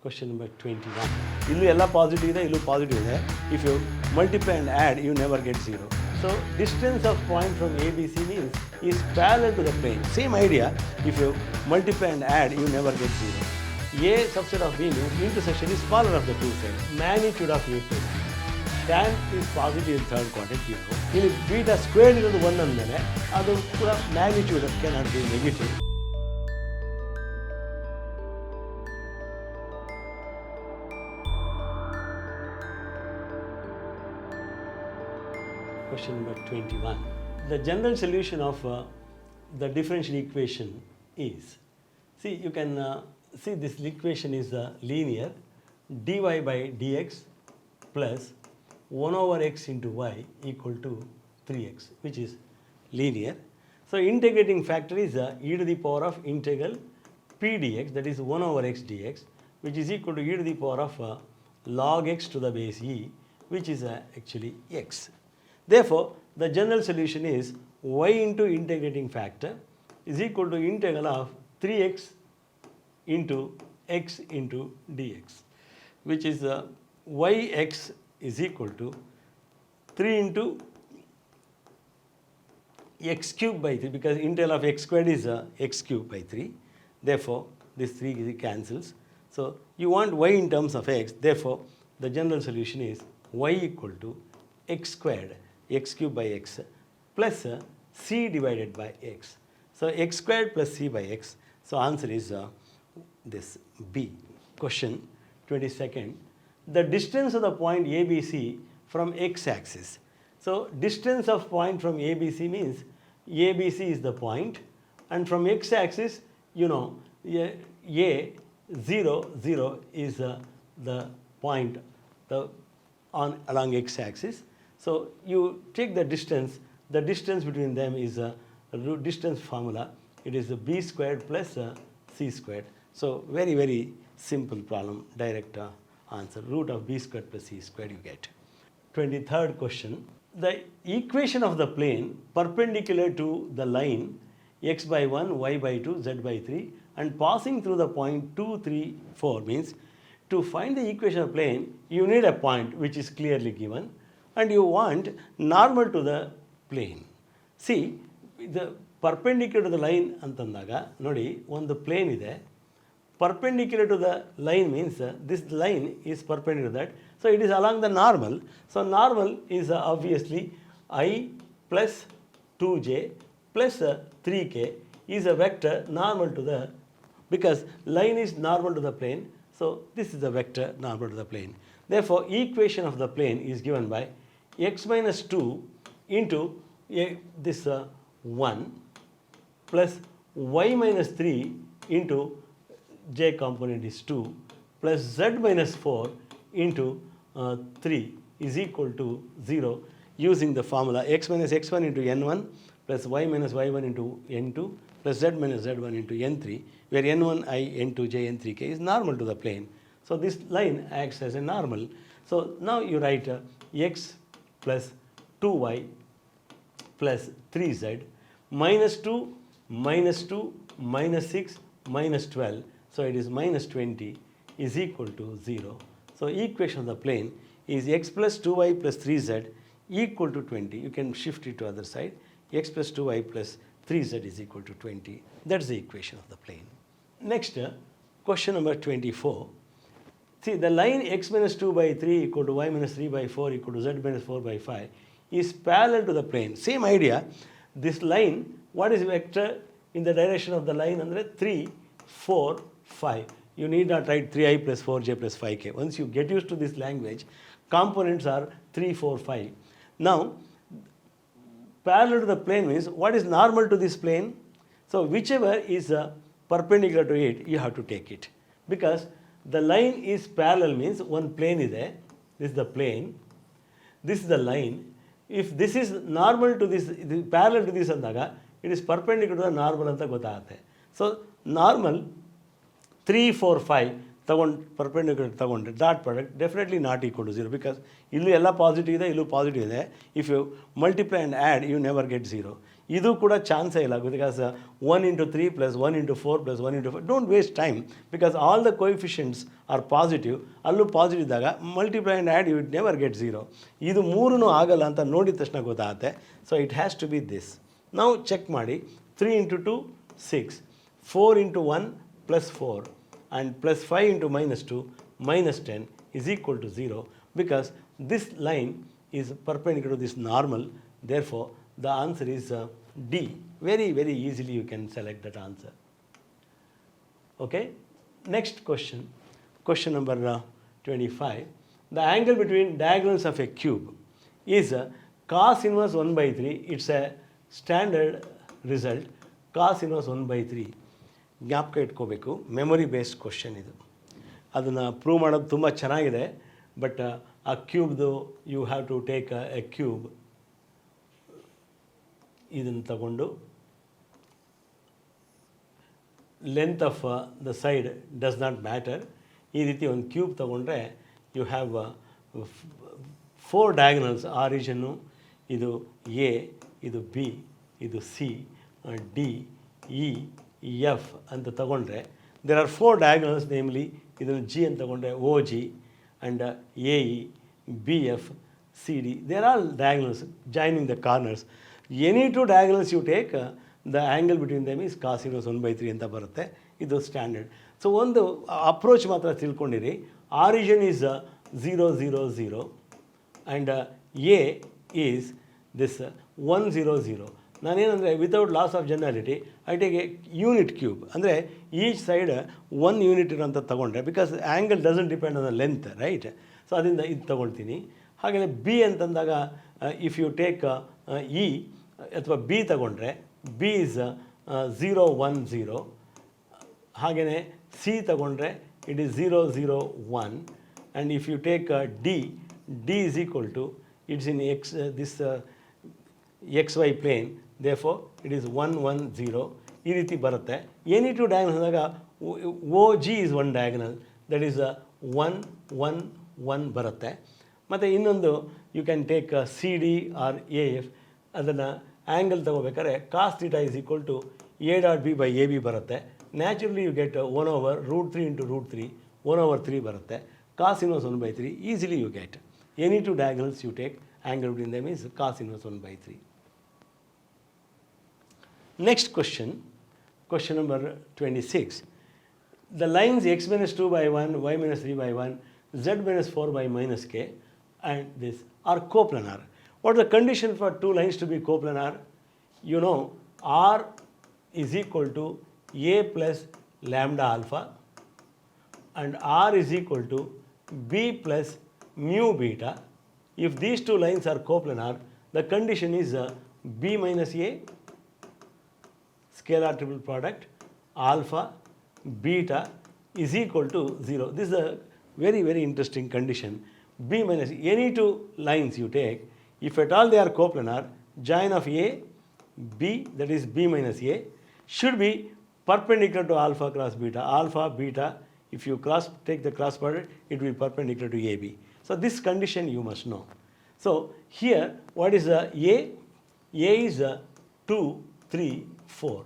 Question number 21. Illu ella positive ide, illu positive ide. If you multiply and add, you never get 0. So distance of point from ABC means is parallel to the plane. Same idea. If you multiply and add, you never get 0. A subset of B means intersection is smaller of the two sides. Magnitude of A plus B. Tan is positive in third quadrant, you know. If beta squared is 1 andane, adu pura magnitude cannot be negative. Question number 21. The general solution of the differential equation is, see, you can see this equation is linear. Dy by dx plus 1 over x into y equal to 3x, which is linear. So integrating factor is e to the power of integral p dx, that is 1 over x dx, which is equal to e to the power of log x to the base e, which is actually x. Therefore, the general solution is y into integrating factor is equal to integral of 3x into x into dx, which is yx is equal to 3 into x cube by 3, because integral of x squared is x cube by 3. Therefore, this 3 cancels. So, you want y in terms of x. Therefore, the general solution is y equal to x squared, x cube by x plus c divided by x. So, x squared plus c by x. So, answer is this B. Question 22nd. The distance of the point ABC from x-axis. So, distance of point from ABC means ABC is the point, and from x-axis, you know, A 0, 0 is the point along x-axis. So, you take the distance between them is a distance formula. It is b squared plus c squared. So, very, very simple problem, direct answer. Root of b squared plus c squared you get. 23rd question. The equation of the plane perpendicular to the line x by 1, y by 2, z by 3 and passing through the point 2, 3, 4 means to find the equation of plane, you need a point which is clearly given, and you want normal to the plane. See, the perpendicular to the line antandhaga, nodi, ಒಂದು plane ಇದೆ. Perpendicular to the line means this line is perpendicular to that. So, it is along the normal. So, normal is obviously I plus 2j plus 3k is a vector normal to the, because line is normal to the plane. So, this is the vector normal to the plane. Therefore, equation of the plane is given by x minus 2 into this 1 plus y minus 3 into j component is 2 plus z minus 4 into 3 is equal to 0 using the formula x minus x1 into n1 plus y minus y1 into n2 plus z minus z1 into n3, where n1, I, n2, j, n3k is normal to the plane. So, this line acts as a normal. So, now you write x plus 2y plus 3z minus 2 minus 2 minus 6 minus 12. So, it is minus 20 is equal to 0. So, equation of the plane is x plus 2y plus 3z equal to 20. You can shift it to other side. X plus 2y plus 3z is equal to 20. That is the equation of the plane. Next, question number 24. See, the line x minus 2 by 3 equal to y minus 3 by 4 equal to z minus 4 by 5 is parallel to the plane. Same idea. This line, what is vector in the direction of the line? Andre 3, 4, 5. You need not write 3i plus 4j plus 5k. Once you get used to this language, components are 3, 4, 5. Now, parallel to the plane means what is normal to this plane? So, whichever is perpendicular to it, you have to take it. Because the line is parallel means one plane is there. This is the plane. This is the line. If this is normal to this, parallel to this andaga, it is perpendicular to the normal anta gottagute. So, normal 3, 4, 5 perpendicular ತಗೊಂಡ್ರೆ dot product definitely not equal to 0, because illu ella positive ide, illu positive ide. If you multiply and add, you never get 0. ಇದು ಕೂಡ ಚಾನ್ಸೇ ಇಲ್ಲ, because 1 into 3 plus 1 into 4 plus 1 into 4. Don't waste time, because all the coefficients are positive. ಅಲ್ಲೂ positive ಇದ್ದಾಗ multiply and add you will never get 0. ಇದು ಮೂರೂ ಆಗಲ್ಲ ಅಂತ ನೋಡಿದ ತಕ್ಷಣ ಗೊತ್ತಾಗುತ್ತೆ. So it has to be this. ನಾವು ಚೆಕ್ ಮಾಡಿ. 3 into 2 6, 4 into 1 plus 4 and plus 5 into minus 2 minus 10 is equal to 0, because this line is perpendicular to this normal. Therefore the answer is D. Very very easily you can select that answer. Okay, next question, question number 25. The angle between diagonals of a cube is cos inverse 1 by 3. It's a standard result, cos inverse 1 by 3. ಜ್ಞಾಪಕ ಇಟ್ಕೋಬೇಕು, memory based question ಇದು. ಅದನ್ನು prove ಮಾಡೋದು ತುಂಬ ಚೆನ್ನಾಗಿದೆ. But ಆ ಕ್ಯೂಬ್ದು you have to take a cube. ಇದನ್ನು ತಗೊಂಡು length of the side does not matter. ಈ ರೀತಿ ಒಂದು ಕ್ಯೂಬ್ ತಗೊಂಡ್ರೆ ಯು ಹ್ಯಾವ್ 4 ಡಯಾಗನಲ್ಸ್. ಆರಿಜಿನ್ನು ಇದು ಎ, ಇದು ಬಿ, ಇದು ಸಿ, ಡಿ, ಇ, ಎಫ್ ಅಂತ ತಗೊಂಡ್ರೆ ದೇರ್ ಆರ್ 4 ಡಯಾಗನಲ್ಸ್. ನೇಮ್ಲಿ ಇದನ್ನು ಜಿ ಅಂತ ತಗೊಂಡ್ರೆ O G and A E, B F, C D. There are diagonals joining the corners. Any 2 diagonals you take, the angle between them is cos inverse 1 by 3 ಅಂತ ಬರುತ್ತೆ. ಇದು standard. So ಒಂದು approach ಮಾತ್ರ ತಿಳ್ಕೊಂಡಿರಿ. Origin is 0 0 0 and A is this 1 0 0. ನಾನೇನಂದರೆ without loss of generality I take a unit cube. ಅಂದರೆ each side 1 unit ಇರೋಂಥ ತೊಗೊಂಡ್ರೆ, because angle doesn't depend on the length, right? So ಅದರಿಂದ ಇದು ತೊಗೊಳ್ತೀನಿ. ಹಾಗೆಯೇ ಬಿ ಅಂತಂದಾಗ ಇಫ್ ಯು ಟೇಕ್ ಇ ಅಥವಾ ಬಿ ತಗೊಂಡ್ರೆ ಬಿ ಇಸ್ 0 1 0. ಹಾಗೆಯೇ ಸಿ ತಗೊಂಡ್ರೆ it is 0 0 1. And if you take D, D is equal to it's in X this XY plane, therefore it is 1 1 0. ಈ ರೀತಿ ಬರುತ್ತೆ. ಎನಿ 2 ಡಯಾಗನಲ್ ಅಂದಾಗ O G is 1 diagonal, that is 1 1 1 ಬರುತ್ತೆ. ಮತ್ತು ಇನ್ನೊಂದು you can take C D or A F. ಅದನ್ನು angle ತೊಗೋಬೇಕಾದ್ರೆ cos theta is equal to A dot B by A B ಬರುತ್ತೆ. Naturally you get 1 over √3 into √3, 1 over 3 ಬರುತ್ತೆ. Cos inverse 1 by 3 easily you get. Any 2 diagonals you take, angle between them is cos inverse 1 by 3. Next question, question number 26. The lines x minus 2 by 1, y minus 3 by 1, z minus 4 by minus k and this are coplanar. What is the condition for 2 lines to be coplanar? You know, R is equal to A plus lambda alpha and R is equal to B plus mu beta. If these 2 lines are coplanar, the condition is B minus A, scalar triple product, alpha, beta is equal to 0. This is a very very interesting condition. B minus any 2 lines you take, if at all they are coplanar, join of A, B, that is B minus A, should be perpendicular to alpha cross beta. Alpha, beta, if you take the cross product, it will be perpendicular to AB. So this condition you must know. So here what is A? A is 2 3 4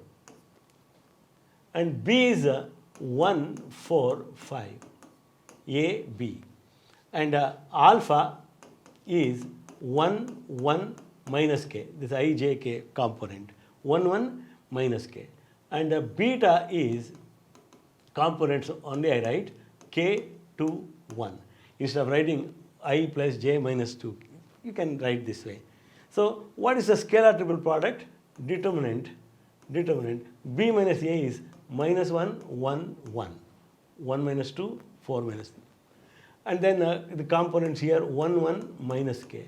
and B is 1 4 5. A, B, and alpha is 1 1 minus k, this I j k component, 1 1 minus k, and beta is components only I write k 2 1. Instead of writing I plus j minus 2, you can write this way. So what is the scalar triple product? Determinant B minus A is minus 1 1 1, 1 minus 2 4 minus 3, and then the components here 1 1 minus k,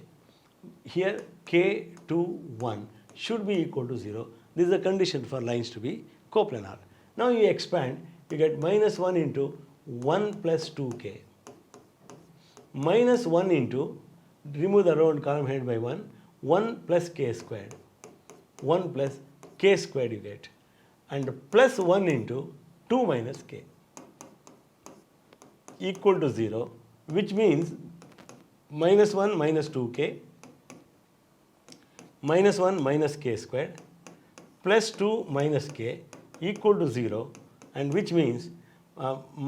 here k 2 1 should be equal to 0. This is the condition for lines to be coplanar. Now you expand, you get minus 1 into 1 plus 2k, minus 1 into, remove the row and column head by 1, 1 plus k squared, 1 plus k squared you get, and plus 1 into 2 minus k equal to 0, which means minus 1 minus 2k, minus 1 minus k squared, plus 2 minus k equal to 0, and which means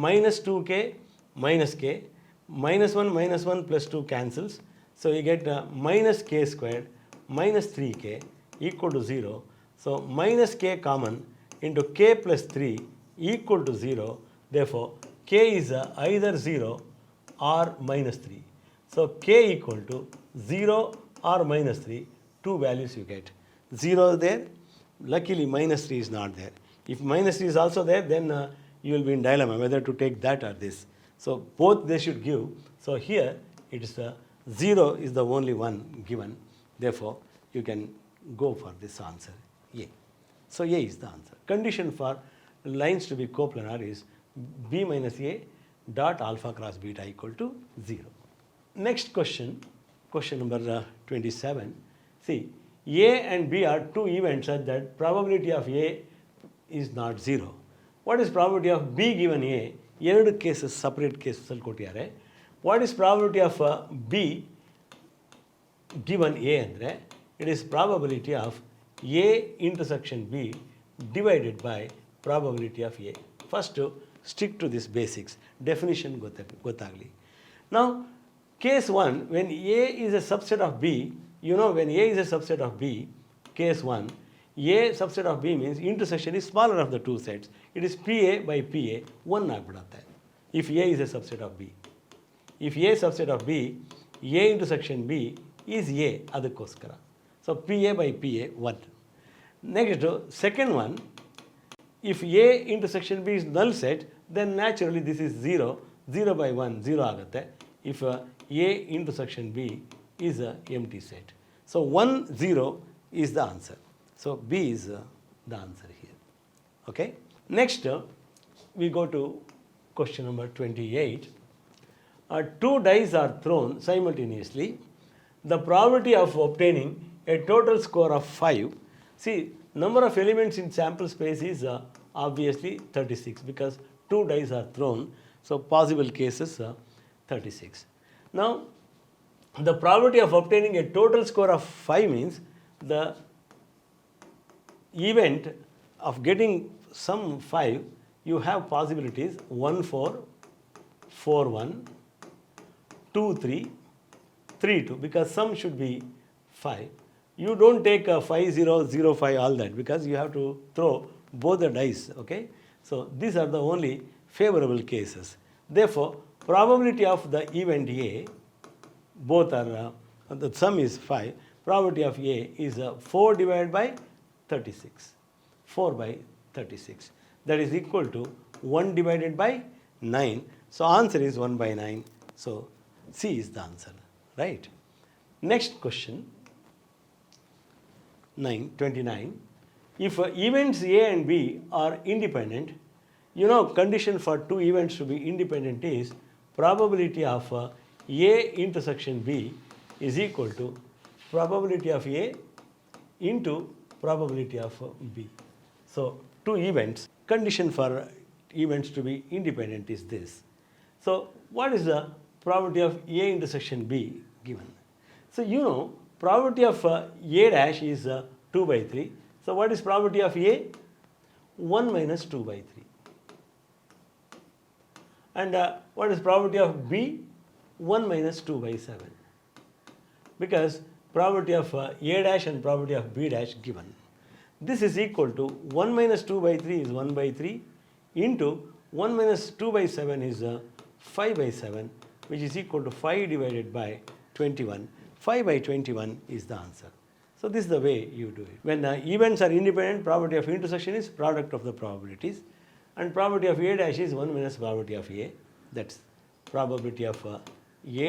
minus 2k minus k, minus 1 plus 2 cancels. So you get minus k squared minus 3k equal to 0. So minus k common into k plus 3 equal to 0. Therefore, k is either 0 or minus 3. So k equal to 0 or minus 3, two values you get. 0 there, luckily minus 3 is not there. If minus 3 is also there, then you will be in dilemma whether to take that or this. So both they should give. So here it is 0 is the only one given. Therefore, you can go for this answer, A. So A is the answer. Condition for lines to be coplanar is B minus A dot alpha cross beta equal to 0. Next question, question number 27. See, A and B are two events such that probability of A is not 0. What is probability of B given A? ಎರಡು cases, separate cases ಅಲ್ಲಿ ಕೊಟ್ಟಿದ್ದಾರೆ. What is probability of B given A ಅಂದರೆ it is probability of A intersection B divided by probability of A. First, stick to this basics. Definition ಗೊತ್ತಾಗಲಿ. Now, case 1, when A is a subset of B, you know when A is a subset of B, case 1, A subset of B means intersection is smaller of the two sets. It is PA by PA, 1 ಆಗ್ಬಿಡುತ್ತೆ. If A is a subset of B. If A subset of B, A intersection B is A, ಅದಕ್ಕೋಸ್ಕರ. So PA by PA, 1. Next, second one, if A intersection B is null set, then naturally this is 0, 0 by 1, 0 ಆಗುತ್ತೆ. If A intersection B is an empty set. So 1, 0 is the answer. So B is the answer here. Okay. Next, we go to question number 28. Two dice are thrown simultaneously. The probability of obtaining a total score of 5. See, number of elements in sample space is obviously 36 because two dice are thrown. So possible cases 36. Now, the probability of obtaining a total score of 5 means the event of getting some 5, you have possibilities 1, 4, 4, 1, 2, 3, 3, 2, because sum should be 5. You don't take 5, 0, 0, 5, all that, because you have to throw both the dice, okay? So these are the only favorable cases. Therefore, probability of the event A, both are, the sum is 5, probability of A is 4 divided by 36, 4 by 36. That is equal to 1 divided by 9. So answer is 1 by 9. So C is the answer, right? Next question, 29. If events A and B are independent, you know condition for two events to be independent is probability of A intersection B is equal to probability of A into probability of B. So two events, condition for events to be independent is this. So what is the probability of A intersection B given? So you know probability of A dash is 2 by 3. So what is probability of A? 1 minus 2 by 3. And what is probability of B? 1 minus 2 by 7. Because probability of A dash and probability of B dash given. This is equal to 1 minus 2 by 3 is 1 by 3 into 1 minus 2 by 7 is 5 by 7, which is equal to 5 divided by 21. 5 by 21 is the answer. So this is the way you do it. When events are independent, probability of intersection is product of the probabilities, and probability of A dash is 1 minus probability of A. That's probability of A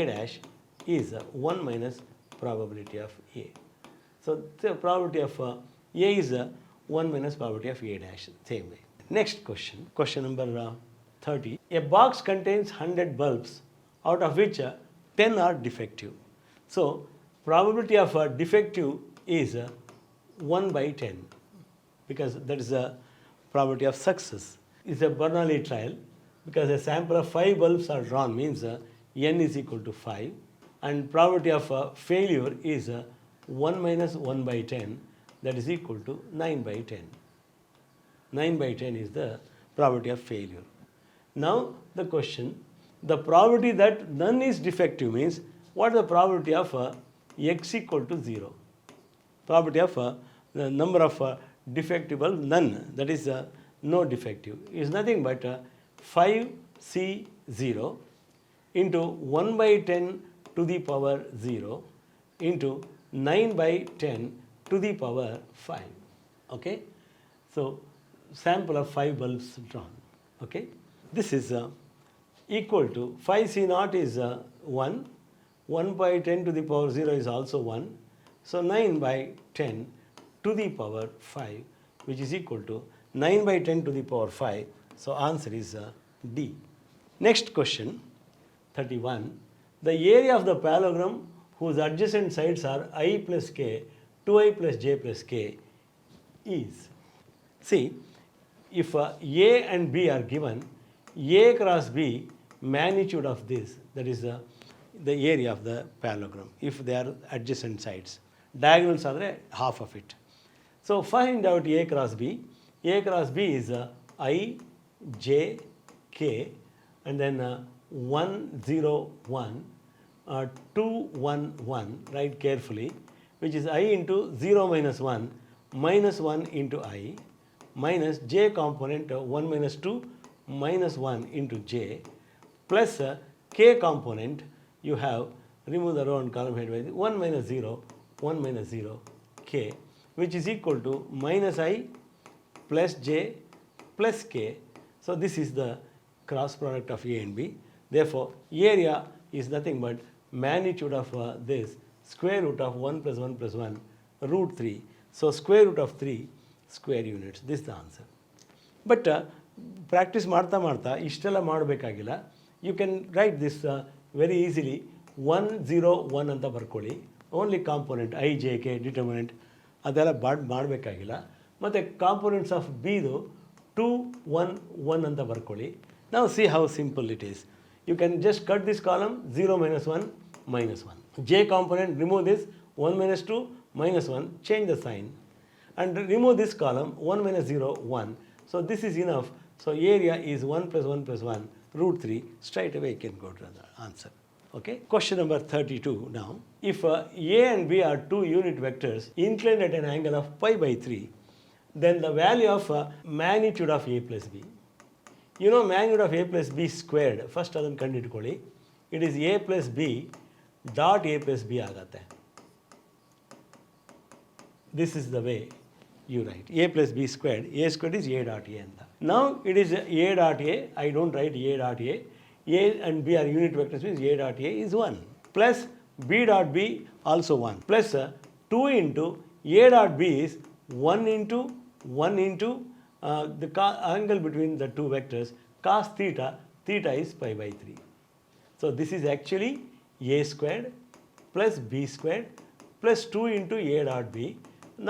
dash is 1 minus probability of A. So the probability of A is 1 minus probability of A dash, same way. Next question, question number 30. A box contains 100 bulbs, out of which 10 are defective. So probability of defective is 1 by 10, because that is the probability of success. It's a Bernoulli trial, because a sample of 5 bulbs are drawn, means n is equal to 5, and probability of failure is 1 minus 1 by 10, that is equal to 9 by 10. 9 by 10 is the probability of failure. Now the question, the probability that none is defective means what is the probability of x equal to 0? Probability of the number of defectible none, that is no defective, is nothing but 5C0 into 1 by 10 to the power 0 into 9 by 10 to the power 5. Okay? So sample of 5 bulbs drawn. Okay? This is equal to 5C0 is 1, 1 by 10 to the power 0 is also 1. So 9 by 10 to the power 5, which is equal to 9 by 10 to the power 5. So answer is D. Next question, 31. The area of the parallelogram whose adjacent sides are I plus k, 2i plus j plus k is. See, if A and B are given, A cross B magnitude of this, that is the area of the parallelogram, if they are adjacent sides. Diagonals are half of it. So find out A cross B. A cross B is I, j, k, and then 1, 0, 1, 2, 1, 1, write carefully, which is I into 0 minus 1 minus 1 into I minus j component 1 minus 2 minus 1 into j plus k component, you have remove the row and column head by 1 minus 0, 1 minus 0, k, which is equal to minus I plus j plus k. So this is the cross product of A and B. Therefore, area is nothing but magnitude of this square root of 1 plus 1 plus 1 root 3. So square root of 3 square units. This is the answer. But practice ಮಾಡ್ತಾ ಮಾಡ್ತಾ ಇಷ್ಟೆಲ್ಲ ಮಾಡಬೇಕಾಗಿಲ್ಲ. You can write this very easily. 1, 0, 1 ಅಂತ ಬರ್ಕೊಳ್ಳಿ. Only component I J K determinant ಅದೆಲ್ಲ ಮಾಡಬೇಕಾಗಿಲ್ಲ. ಮತ್ತು components of ಬಿದು 2, 1, 1 ಅಂತ ಬರ್ಕೊಳ್ಳಿ. Now see how simple it is. You can just cut this column 0 minus 1 minus 1. J component, remove this 1 minus 2 minus 1, change the sign. And remove this column 1 minus 0, 1. So this is enough. So area is 1 plus 1 plus 1 root 3. Straight away you can go to the answer. Okay. Question number 32 now. If A and B are two unit vectors inclined at an angle of pi by 3, then the value of magnitude of A plus B. You know magnitude of A plus B squared. First ಅದನ್ನು ಕಂಡುಹಿಡ್ಕೊಳ್ಳಿ. It is A plus B dot A plus B ಆಗುತ್ತೆ. This is the way you write. A plus B squared. A squared is A dot A ಅಂತ. Now it is A dot A. I don't write A dot A. A and B are unit vectors means A dot A is 1. Plus B dot B also 1. Plus 2 into A dot B is 1 into the angle between the two vectors cos theta, theta is pi by 3. So this is actually A squared plus B squared plus 2 into A dot B.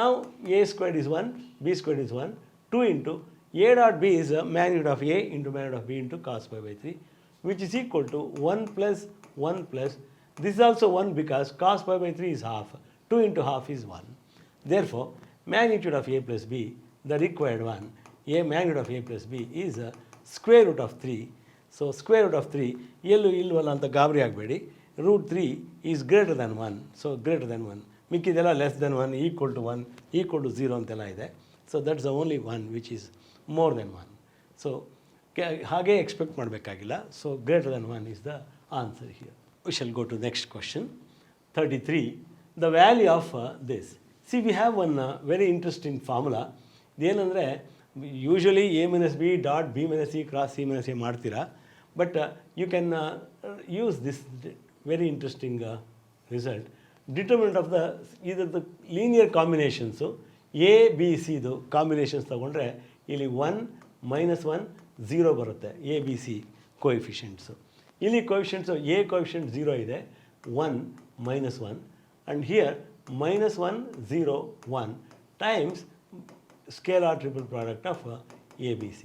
Now A squared is 1, B squared is 1, 2 into A dot B is magnitude of A into magnitude of B into cos pi by 3, which is equal to 1 plus 1 plus, this is also 1 because cos pi by 3 is half, 2 into half is 1. Therefore, magnitude of A plus B, the required one, A magnitude of A plus B is square root of 3. So square root of 3, ಎಲ್ಲೂ ಇಲ್ವಲ್ಲ ಅಂತ ಗಾಬರಿ ಆಗಬೇಡಿ, root 3 is greater than 1, so greater than 1. ಮಿಕ್ಕಿದೆಲ್ಲ less than 1, equal to 1, equal to 0 ಅಂತೆಲ್ಲ ಇದೆ. So that's the only one which is more than 1. So ಹಾಗೆ expect ಮಾಡಬೇಕಾಗಿಲ್ಲ. So greater than 1 is the answer here. We shall go to next question. 33. The value of this. See, we have one very interesting formula. ಇದೇನೆಂದರೆ usually A minus B dot B minus C cross C minus A ಮಾಡ್ತೀರಾ. But you can use this very interesting result. Determinant of the ಇದರದ್ದು linear combinations A B ಸಿದು combinations ತೊಗೊಂಡ್ರೆ ಇಲ್ಲಿ 1 ಮೈನಸ್ 1 0 ಬರುತ್ತೆ. A B C coefficients. ಇಲ್ಲಿ coefficients A coefficient 0 ಇದೆ, 1 ಮೈನಸ್ 1, and here minus 1, 0, 1 times scalar triple product of ABC.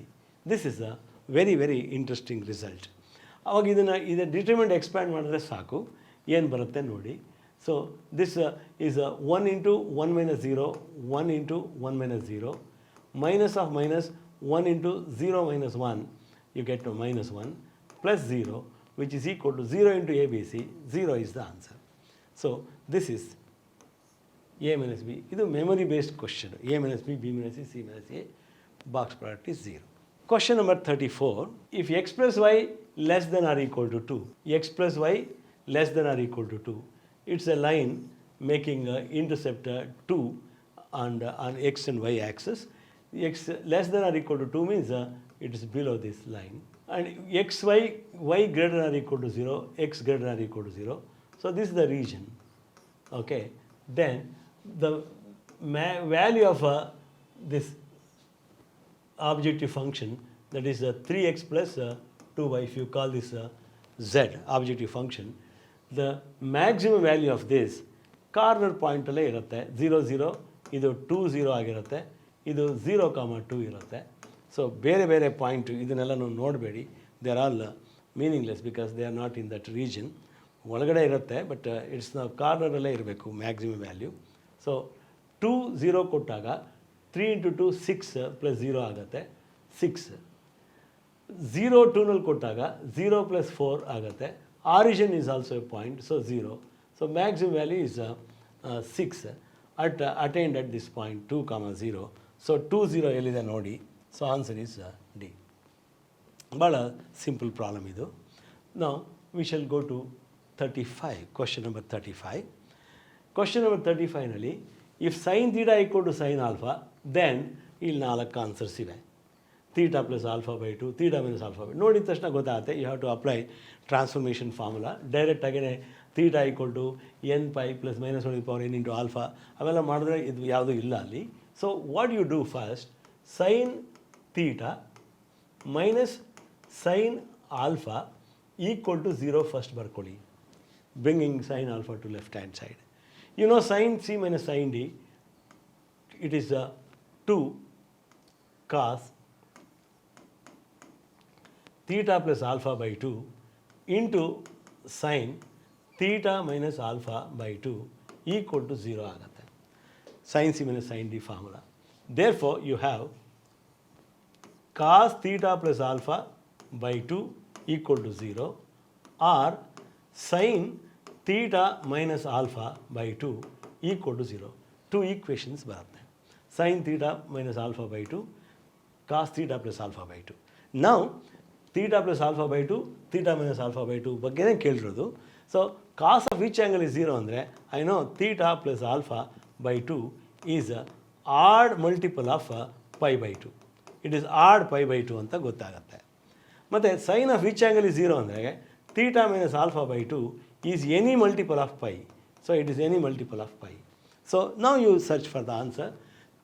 This is a very, very interesting result. ಅವಾಗ ಇದನ್ನು ಡಿಟರ್ಮಿನೆಂಟ್ ಎಕ್ಸ್ಪ್ಯಾಂಡ್ ಮಾಡಿದ್ರೆ ಸಾಕು, ಏನು ಬರುತ್ತೆ ನೋಡಿ. So this is 1 into 1 minus 0, 1 into 1 minus 0, minus of minus 1 into 0 minus 1, you get to minus 1, plus 0, which is equal to 0 into ABC, 0 is the answer. So this is A minus B. This is a memory based question. A minus B, B minus C, C minus A, box product is 0. Question number 34. If x plus y less than or equal to 2, x plus y less than or equal to 2, it's a line making intercept 2 on x and y axis. X less than or equal to 2 means it is below this line. And x, y greater than or equal to 0, x greater than or equal to 0. So this is the region. Okay. Then the value of this objective function, that is 3x plus 2y, if you call this z objective function, the maximum value of this corner ಪಾಯಿಂಟಲ್ಲೇ ಇರುತ್ತೆ. 0 0 ಇದು 2 0 ಆಗಿರುತ್ತೆ, ಇದು 0 2 ಇರುತ್ತೆ. So ಬೇರೆ ಬೇರೆ point ಇದನ್ನೆಲ್ಲ ನೋಡಬೇಡಿ, they are all meaningless because they are not in that region. ಒಳಗಡೆ ಇರುತ್ತೆ ಬಟ್ ಇಟ್ಸ್ ನಾವು ಕಾರ್ನರಲ್ಲೇ ಇರಬೇಕು ಮ್ಯಾಕ್ಸಿಮಮ್ ವ್ಯಾಲ್ಯೂ. ಸೊ 2 0 ಕೊಟ್ಟಾಗ 3 ಇಂಟು 2 6 ಪ್ಲಸ್ 0 ಆಗುತ್ತೆ, 6. 0 2ನಲ್ಲಿ ಕೊಟ್ಟಾಗ 0 ಪ್ಲಸ್ 4 ಆಗುತ್ತೆ. Origin is also A point, so 0. So maximum value is 6 attained at this point 2 0. So 2 0 ಎಲ್ಲಿದೆ ನೋಡಿ. So answer is D. ಭಾಳ ಸಿಂಪಲ್ ಪ್ರಾಬ್ಲಮ್ ಇದು. Now we shall go to 35. Question number 35. Question number 35 ನಲ್ಲಿ if sin theta equal to sin alpha, then ಇಲ್ಲಿ 4 answers ಇವೆ. theta plus alpha by 2, theta minus alpha by 2. ನೋಡಿದ ತಕ್ಷಣ ಗೊತ್ತಾಗುತ್ತೆ, you have to apply transformation formula. ಡೈರೆಕ್ಟಾಗೇ theta equal to n pi plus minus 1 to the power n into alpha, ಅವೆಲ್ಲ ಮಾಡಿದ್ರೆ ಇದು ಯಾವುದೂ ಇಲ್ಲ ಅಲ್ಲಿ. So what you do first, sine theta minus sine alpha equal to 0 first ಬರ್ಕೊಳ್ಳಿ, bringing sine alpha to left hand side. You know sine C minus sine D, it is 2 cos theta plus alpha by 2 into sin theta minus alpha by 2 equal to 0 ಆಗುತ್ತೆ. Sin C minus sin D formula. Therefore, you have cos theta plus alpha by 2 equal to 0 or sin theta minus alpha by 2 equal to 0. Two equations ಬರುತ್ತೆ. Sin theta minus alpha by 2, cos theta plus alpha by 2. Now, theta plus alpha by 2, theta minus alpha by 2 ಬಗ್ಗೆನೇ ಕೇಳಿರೋದು. So cos of which angle is 0 ಅಂದರೆ I know theta plus alpha by 2 is odd multiple of pi by 2. It is odd pi by 2 ಅಂತ ಗೊತ್ತಾಗುತ್ತೆ. ಮತ್ತು sine of which angle is 0 ಅಂದರೆ theta minus alpha by 2 is any multiple of pi. So it is any multiple of pi. So now you search for the answer.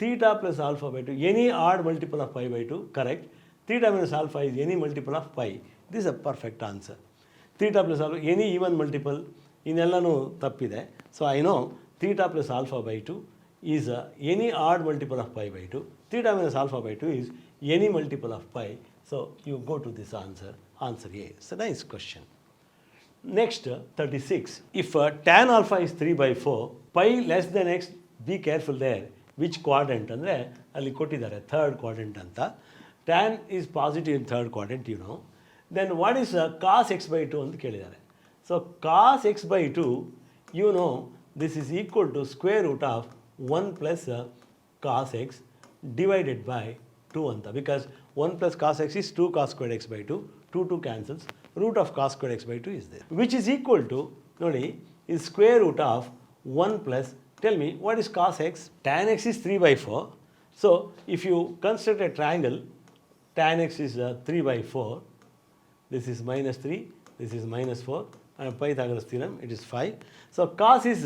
theta plus alpha by 2, any odd multiple of pi by 2, correct. Theta minus alpha is any multiple of pi. This is a perfect answer. Theta plus alpha, any even multiple, ಇನ್ನೆಲ್ಲನೂ ತಪ್ಪಿದೆ. So I know theta plus alpha by 2 is any odd multiple of pi by 2. Theta minus alpha by 2 is any multiple of pi. So you go to this answer. Answer A. It's a nice question. Next, 36. If tan alpha is 3 by 4, pi less than x, be careful there. Which quadrant ಅಂದರೆ ಅಲ್ಲಿ ಕೊಟ್ಟಿದ್ದಾರೆ third quadrant ಅಂತ. tan is positive in third quadrant, you know. Then what is cos x by 2 ಅಂತ ಕೇಳಿದ್ದಾರೆ. So cos x by 2, you know, this is equal to square root of 1 plus cos x divided by 2 ಅಂತ. Because 1 plus cos x is 2 cos squared x by 2. 2 cancels. Root of cos squared x by 2 is there. Which is equal to, ನೋಡಿ, is square root of 1 plus, tell me, what is cos x? Tan x is 3 by 4. So if you construct a triangle, tan x is 3 by 4. This is minus 3. This is minus 4. And Pythagoras theorem, it is 5. So cos is,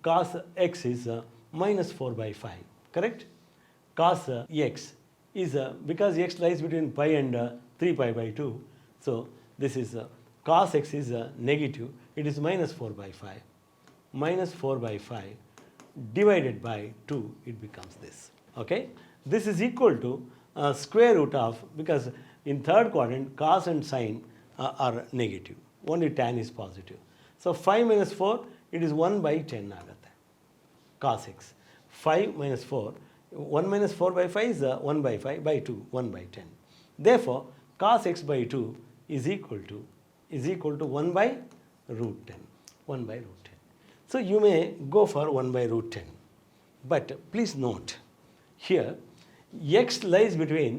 cos x is minus 4 by 5. Correct? Cos x is, because x lies between pi and 3 pi by 2. So this is, cos x is negative. It is minus 4 by 5. Minus 4 by 5 divided by 2, it becomes this. Okay? This is equal to square root of, because in third quadrant cos and sin are negative, only tan is positive. So 5 minus 4, it is 1 by 10 ಆಗುತ್ತೆ cos x. 5 minus 4, 1 minus 4 by 5 is 1 by 5 by 2, 1 by 10. Therefore, cos x by 2 is equal to 1 by root 10. 1 by root 10. So you may go for 1 by root 10. But please note, here x lies between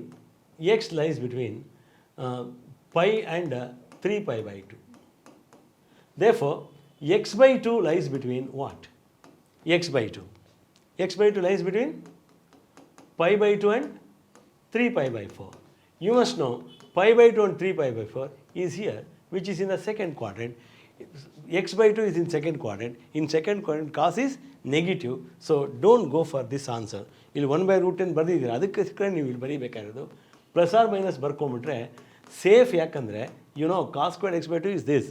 pi and 3 pi by 2. Therefore, x by 2 lies between what? X by 2. X by 2 lies between pi by 2 and 3 pi by 4. You must know pi by 2 and 3 pi by 4 is here, which is in the second quadrant. X by 2 is in second quadrant. In second quadrant, cos is negative. So don't go for this answer. ಇಲ್ಲಿ 1 by root 10 ಬರೆದಿದ್ದೀರಾ, ಅದಕ್ಕೋಸ್ಕರ ನೀವು ಇಲ್ಲಿ ಬರೀಬೇಕಾಗಿರೋದು plus or minus ಬರ್ಕೊಂಬಿಟ್ರೆ safe. ಯಾಕಂದರೆ you know cos square X by 2 is this.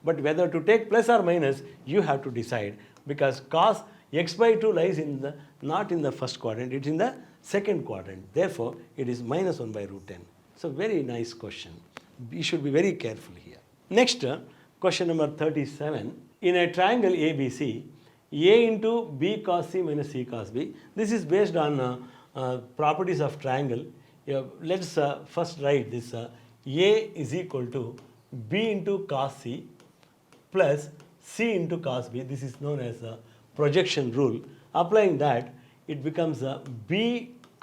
But whether to take plus or minus, you have to decide, because cos x by 2 lies not in the first quadrant, it's in the second quadrant. Therefore, it is minus 1 by root 10. So very nice question. You should be very careful here. Next, question number 37. In a triangle ABC, A into B cos C minus C cos B. This is based on properties of triangle. Let's first write this. A is equal to B into cos C plus C into cos B. This is known as a projection rule. Applying that, it becomes B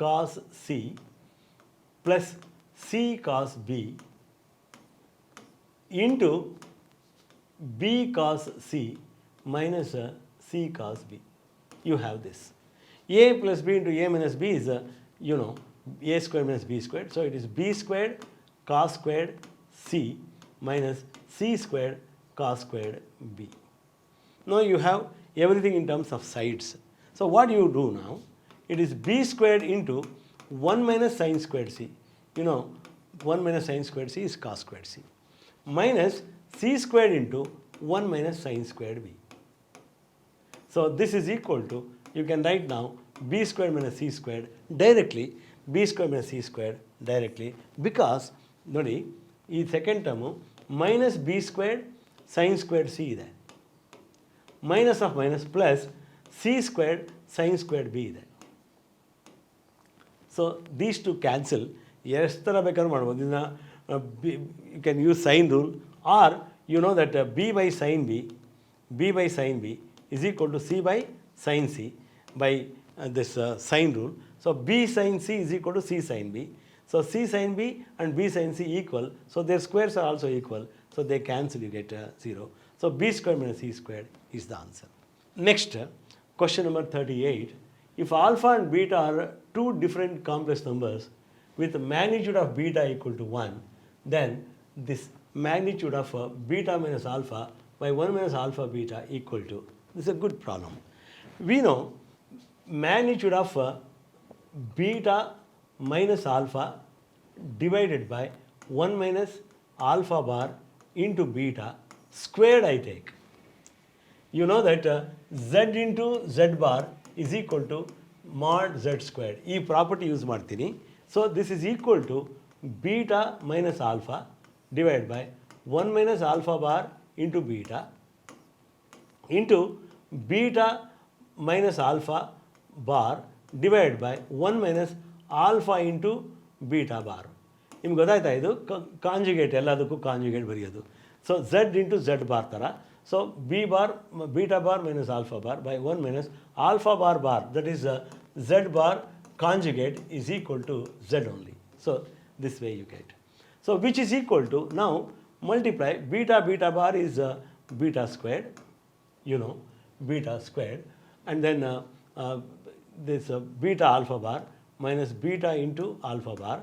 cos C plus C cos B into B cos C minus C cos B. You have this. A plus B into A minus B is, A squared minus B squared. So it is B squared cos squared C minus C squared cos squared B. Now you have everything in terms of sides. So what do you do now? It is B squared into 1 minus sin squared C. 1 minus sin squared C is cos squared C. Minus C squared into 1 minus sin squared B. So this is equal to, you can write now, B squared minus C squared directly, B squared minus C squared directly, because, ನೋಡಿ, ಈ second term minus B squared sin squared C ಇದೆ, minus of minus plus C squared sin squared B ಇದೆ. So these two cancel. ಎಷ್ಟು ಥರ ಬೇಕಾದ್ರೂ ಮಾಡ್ಬೋದು. ಇದನ್ನ you can use sin rule, or you know that B by sin B is equal to C by sin C by this sin rule. So B sin C is equal to C sin B. So C sin B and B sin C equal. So their squares are also equal. So they cancel, you get 0. So B squared minus C squared is the answer. Next, question number 38. If alpha and beta are two different complex numbers with magnitude of beta equal to 1, then this magnitude of beta minus alpha by 1 minus alpha beta equal to, this is a good problem. We know magnitude of beta minus alpha divided by 1 minus alpha bar into beta squared I take. You know that z into z bar is equal to mod z squared. ಈ property use ಮಾಡ್ತೀನಿ. So this is equal to beta minus alpha divided by 1 minus alpha bar into beta minus alpha bar divided by 1 minus alpha into beta bar. ನಿಮ್ಗೆ ಗೊತ್ತಾಯ್ತಾ, ಇದು conjugate, ಎಲ್ಲದಕ್ಕೂ conjugate ಬರೆಯೋದು. So z into z bar ಥರ. So beta bar minus alpha bar by 1 minus alpha bar, that is z bar conjugate is equal to z only. So this way you get. So which is equal to, now multiply beta bar is beta squared, beta squared, and then this beta alpha bar minus beta into alpha bar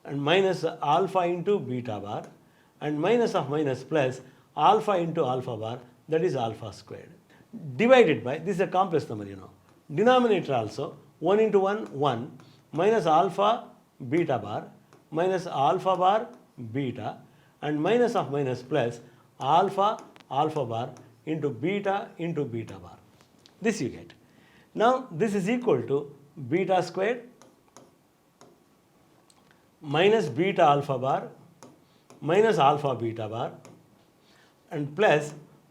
and minus alpha into beta bar and minus of minus plus alpha into alpha bar, that is alpha squared, divided by, this is a complex number, denominator also 1 into 1 minus alpha beta bar minus alpha bar beta and minus of minus plus alpha bar into beta bar. This you get. Now this is equal to beta squared minus beta alpha bar minus alpha beta bar and plus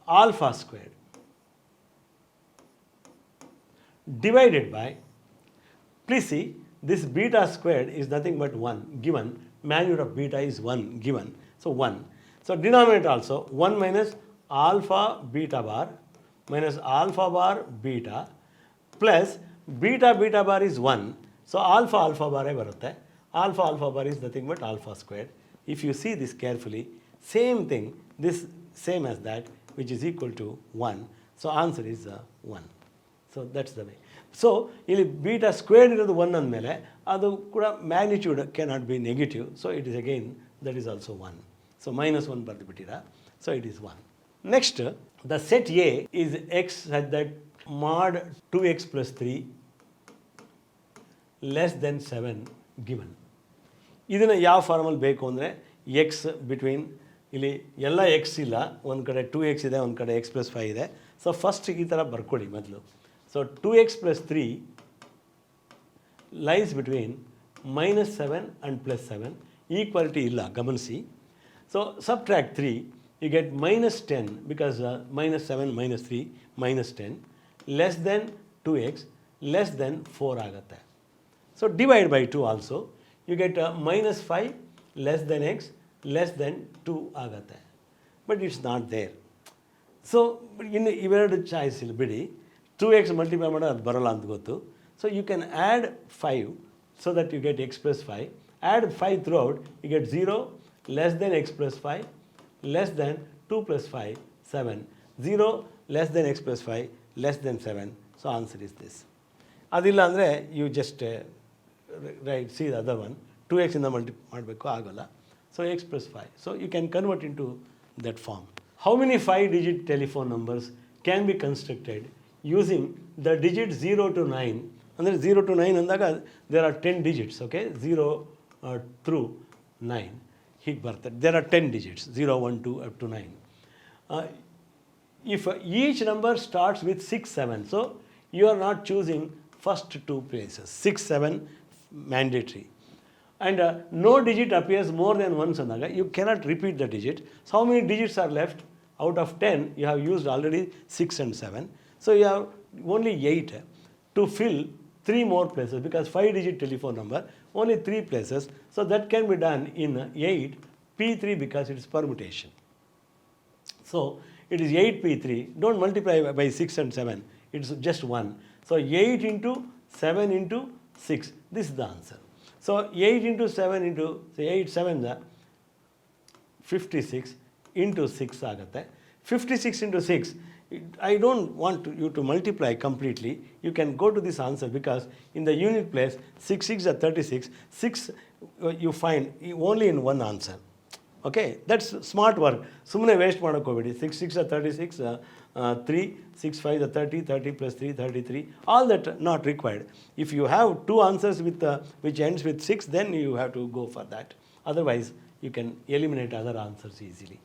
alpha squared divided by, please see, this beta squared is nothing but 1 given, magnitude of beta is 1 given, so 1. So denominator also 1 minus alpha beta bar minus alpha bar beta plus beta beta bar is 1, so alpha alpha bar barutte, alpha bar is nothing but alpha squared. If you see this carefully, same thing, this same as that, which is equal to 1, so answer is 1. So that's the way. So ಇಲ್ಲಿ beta squared ಇರೋದು 1 ಅಂದಮೇಲೆ ಅದು ಕೂಡ magnitude cannot be negative, so it is again that is also 1. So minus 1 ಬರೆದು ಬಿಟ್ಟಿರಾ, so it is 1. Next, the set A is x such that mod 2x plus 3 less than 7 given. ಇದನ್ನು ಯಾವ ಫಾರ್ಮಲ್ಲಿ ಬೇಕು ಅಂದರೆ ಎಕ್ಸ್ ಬಿಟ್ವೀನ್, ಇಲ್ಲಿ ಎಲ್ಲ X ಇಲ್ಲ, ಒಂದು ಕಡೆ 2x ಇದೆ, ಒಂದು ಕಡೆ x plus 5 ಇದೆ. ಸೊ ಫಸ್ಟ್ ಈ ಥರ ಬರ್ಕೊಳ್ಳಿ ಮೊದಲು. So 2x plus 3 lies between minus 7 and plus 7. Equality ಇಲ್ಲ, ಗಮನಿಸಿ. So subtract 3, you get minus 10 because minus 7 minus 3 minus 10 less than 2x less than 4 ಆಗುತ್ತೆ. So divide by 2 also, you get minus 5 less than x less than 2 ಆಗುತ್ತೆ. But it's not there. So ಇನ್ನು ಇವೆರಡು choice ಇಲ್ಲ ಬಿಡಿ, 2x multiply ಮಾಡೋದು ಅದು ಬರೋಲ್ಲ ಅಂತ ಗೊತ್ತು. So you can add 5 so that you get x plus 5. Add 5 throughout, you get 0 less than x plus 5 less than 2 plus 5 7, 0 less than x plus 5 less than 7. So answer is this. ಅದಿಲ್ಲ ಅಂದರೆ you just write C the other one, 2x ಇಂದ ಮಾಡಬೇಕು, ಆಗೋಲ್ಲ. So x plus 5. So you can convert into that form. How many 5-digit telephone numbers can be constructed using the digit 0 to 9? ಅಂದರೆ 0 to 9 ಅಂದಾಗ there are 10 digits, okay? 0 through 9 ಹೀಗೆ ಬರ್ತದೆ. There are 10 digits, 0, 1, 2 up to 9. If each number starts with 6, 7, so you are not choosing first two places. 6, 7 mandatory. And no digit appears more than once another, you cannot repeat the digit. So how many digits are left? Out of 10, you have used already 6 and 7. So you have only 8 to fill 3 more places, because 5-digit telephone number, only 3 places. So that can be done in 8 P3 because it is permutation. So it is 8 P3. Don't multiply by 6 and 7. It's just 1. So 8 into 7 into 6. This is the answer. So 8 into 7 into, say 8 7s are 56 into 6 ಆಗುತ್ತೆ. 56 into 6, I don't want you to multiply completely. You can go to this answer because in the unit place, 6 6 are 36. 6 you find only in one answer. Okay, that's smart work. ಸುಮ್ಮನೆ waste ಮಾಡೋಕ್ಕೆ ಹೋಗಬೇಡಿ. 6 6 are 36, 3 6 5 are 30, 30 plus 3 33. All that not required. If you have two answers with which ends with 6, then you have to go for that. Otherwise, you can eliminate other answers easily.